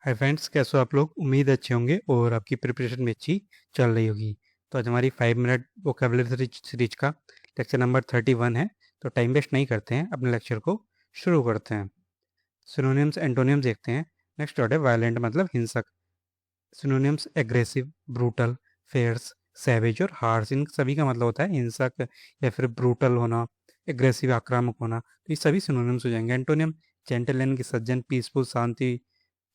Hi friends, कैसे हो आप लोग। उम्मीद अच्छे होंगे और आपकी प्रिपरेशन भी अच्छी चल रही होगी। तो आज हमारी 5 मिनट वोकेबलरी सीरीज का लेक्चर नंबर 31 है। तो टाइम वेस्ट नहीं करते हैं, अपने लेक्चर को शुरू करते हैं। सिनोनिम्स एंटोनिम्स देखते हैं। नेक्स्ट वर्ड है वायलेंट, मतलब हिंसक। Synonyms aggressive, brutal, fierce, savage और हार्श। इन सभी का मतलब होता है हिंसक या फिर ब्रूटल होना, एग्रेसिव आक्रामक होना। तो ये सभी सिनोनिम्स हो जाएंगे। एंटोनिम जेंटल यानी कि सज्जन, पीसफुल शांति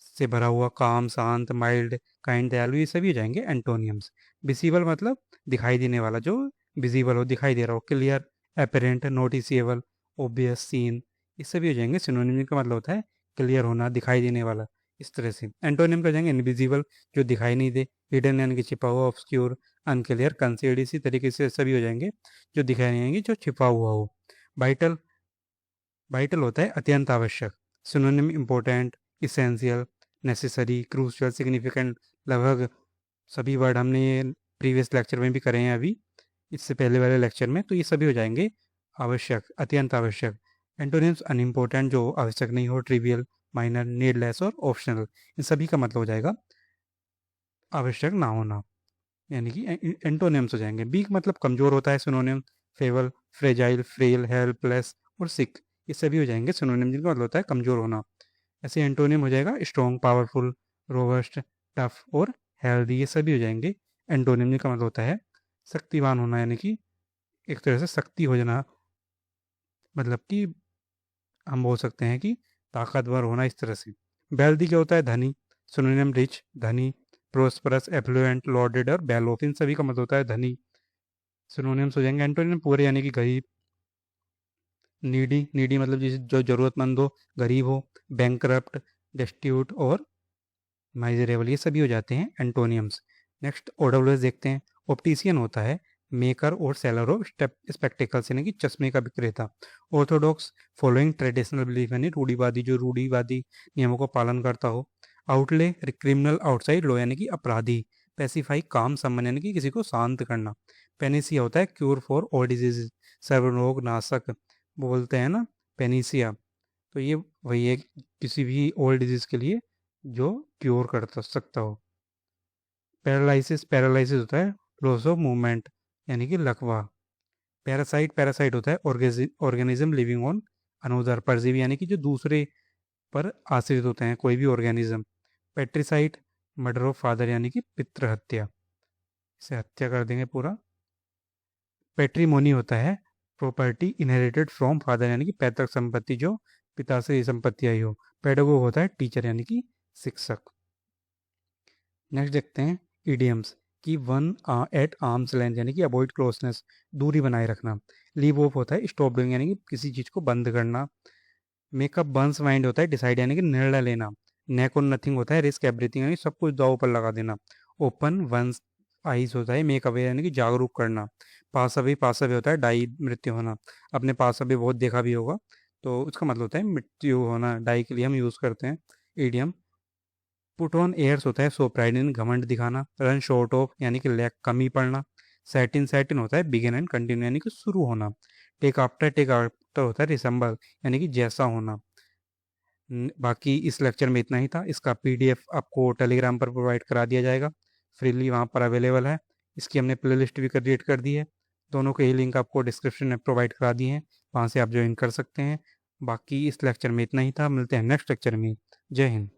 से भरा हुआ, काम, शांत, माइल्ड, काइंड, दयालु, ये सभी हो जाएंगे एंटोनियम्स। विजिबल मतलब दिखाई देने वाला, जो विजिबल हो, दिखाई दे रहा हो। क्लियर, अपेरेंट, नोटिसिएबल, ऑब्वियस, सीन, ये सभी हो जाएंगे सिनोनिम का मतलब होता है क्लियर होना, दिखाई देने वाला। इस तरह से एंटोनिम का हो जाएंगे इनविजिबल, जो दिखाई नहीं दे, हिडन यानी कि छिपा हुआ, ऑब्सक्योर, अनक्लियर, कंसील्ड, इसी तरीके से सभी हो जाएंगे जो दिखाई नहीं देंगे, जो छिपा हुआ हो। वाइटल, वाइटल होता है अत्यंत आवश्यक। Synonym important, essential, necessary, crucial, significant, लगभग सभी वर्ड हमने ये प्रीवियस लेक्चर में भी करे हैं अभी, इससे पहले वाले लेक्चर में। तो ये सभी हो जाएंगे आवश्यक, अत्यंत आवश्यक। एंटोनिम्स अनइम्पोर्टेंट, जो आवश्यक नहीं हो, ट्रिवियल, माइनर, नीडलेस और ऑप्शनल। इन सभी का मतलब हो जाएगा आवश्यक ना होना, यानी कि एंटोनिम्स हो जाएंगे। वीक मतलब कमजोर होता है synonym. Feeble, fragile, frail, helpless और सिक, ये सभी हो जाएंगे सिनोनिम जिनका मतलब होता है कमजोर होना। ऐसे एंटोनिम हो जाएगा स्ट्रॉन्ग, पावरफुल, रोबस्ट, टफ और हेल्दी, ये सभी हो जाएंगे एंटोनिम जिनका मतलब होता है शक्तिवान होना, यानी कि एक तरह से शक्ति हो जाना, मतलब कि हम बोल सकते हैं कि ताकतवर होना, इस तरह से। वेल्दी क्या होता है, धनी। सिनोनिम रिच, धनी, प्रोस्परस, एफ्लुएंट, लॉर्डेड और वेल ऑफ, इन सभी का मतलब होता है धनी। सिनोनिम्स हो जाएंगे एंटोनिम पूरे, यानी कि गरीब। नीडी, नीडी मतलब जिस जो जरूरतमंद हो, गरीब हो। बैंकरप्ट, डेस्टिट्यूट और माइजरेबल, ये सभी हो जाते हैं एंटोनियम्स। नेक्स्ट ओडब्ल्यूएस देखते हैं। ऑप्टिशियन होता है मेकर और सेलर ऑफ स्पेक्टिकल्स, यानी कि चश्मे का विक्रेता। ऑर्थोडॉक्स, फॉलोइंग ट्रेडिशनल बिलीफ, यानी रूढ़िवादी, जो रूढ़िवादी नियमों का पालन करता हो। आउटले, क्रिमिनल आउटसाइड लॉ, यानी कि अपराधी। पेसिफाई, काम सम्मान, यानी कि किसी को शांत करना। पेनिसिया होता है क्यूर फॉर ऑल डिजीज, सर्वरोग नाशक बोलते हैं ना, पेनिसिया। तो ये वही है, किसी भी ओल्ड डिजीज के लिए जो क्योर कर सकता हो। पैरालिसिस, पैरालिसिस होता है लॉस ऑफ मूवमेंट, यानी कि लकवा। पैरासाइट, पैरासाइट होता है ऑर्गेनिज्म लिविंग ऑन अनोदर, परजीवी, यानी कि जो दूसरे पर आश्रित होते हैं, कोई भी ऑर्गेनिज्म। पेट्रिसाइट, मर्डर ऑफ फादर, यानी कि पितृ हत्या, इसे हत्या कर देंगे पूरा। पेट्रीमोनी होता है प्रॉपर्टी इनहेरिटेड फ्रॉम फादर, यानी कि पैतृक संपत्ति, जो पिता से ये संपत्ति आई हो। पेडागोग होता है टीचर, यानी कि शिक्षक। नेक्स्ट देखते हैं इडियम्स कि वन एट आर्म्स लेंथ, यानी कि अवॉइड क्लोजनेस, दूरी बनाए रखना। लीव ऑफ होता है स्टॉप डूइंग, यानी कि किसी चीज़ को बंद करना। मेकअप बर्न्स माइंड होता है डिसाइड, यानी कि निर्णय लेना। नेक और नथिंग होता है रिस्क एवरीथिंग, यानी सब कुछ दाव पर लगा देना। ओपन वंस आइज होता है मेक अवे, यानी कि जागरूक करना। पास अवे होता है डाई, मृत्यु होना। अपने पास अवे बहुत देखा भी होगा, तो उसका मतलब होता है मृत्यु होना, डाई के लिए हम यूज़ करते हैं ईडियम। पुट ऑन एयर्स होता है सो प्राइड, इन घमंड दिखाना। रन शॉर्ट ऑफ, यानी कि लैक, कमी पड़ना। सेटिन, सेटिन होता है बिगिन एंड कंटिन्यू, यानी कि शुरू होना। टेक आफ्टर होता है रिसेंबल, यानी कि जैसा होना। बाकी इस लेक्चर में इतना ही था। इसका पीडीएफ आपको टेलीग्राम पर प्रोवाइड करा दिया जाएगा, फ्रीली वहाँ पर अवेलेबल है। इसकी हमने प्लेलिस्ट भी क्रिएट कर दी है, दोनों के ही लिंक आपको डिस्क्रिप्शन में प्रोवाइड करा दिए हैं, वहाँ से आप ज्वाइन कर सकते हैं। बाकी इस लेक्चर में इतना ही था, मिलते हैं नेक्स्ट लेक्चर में। जय हिंद।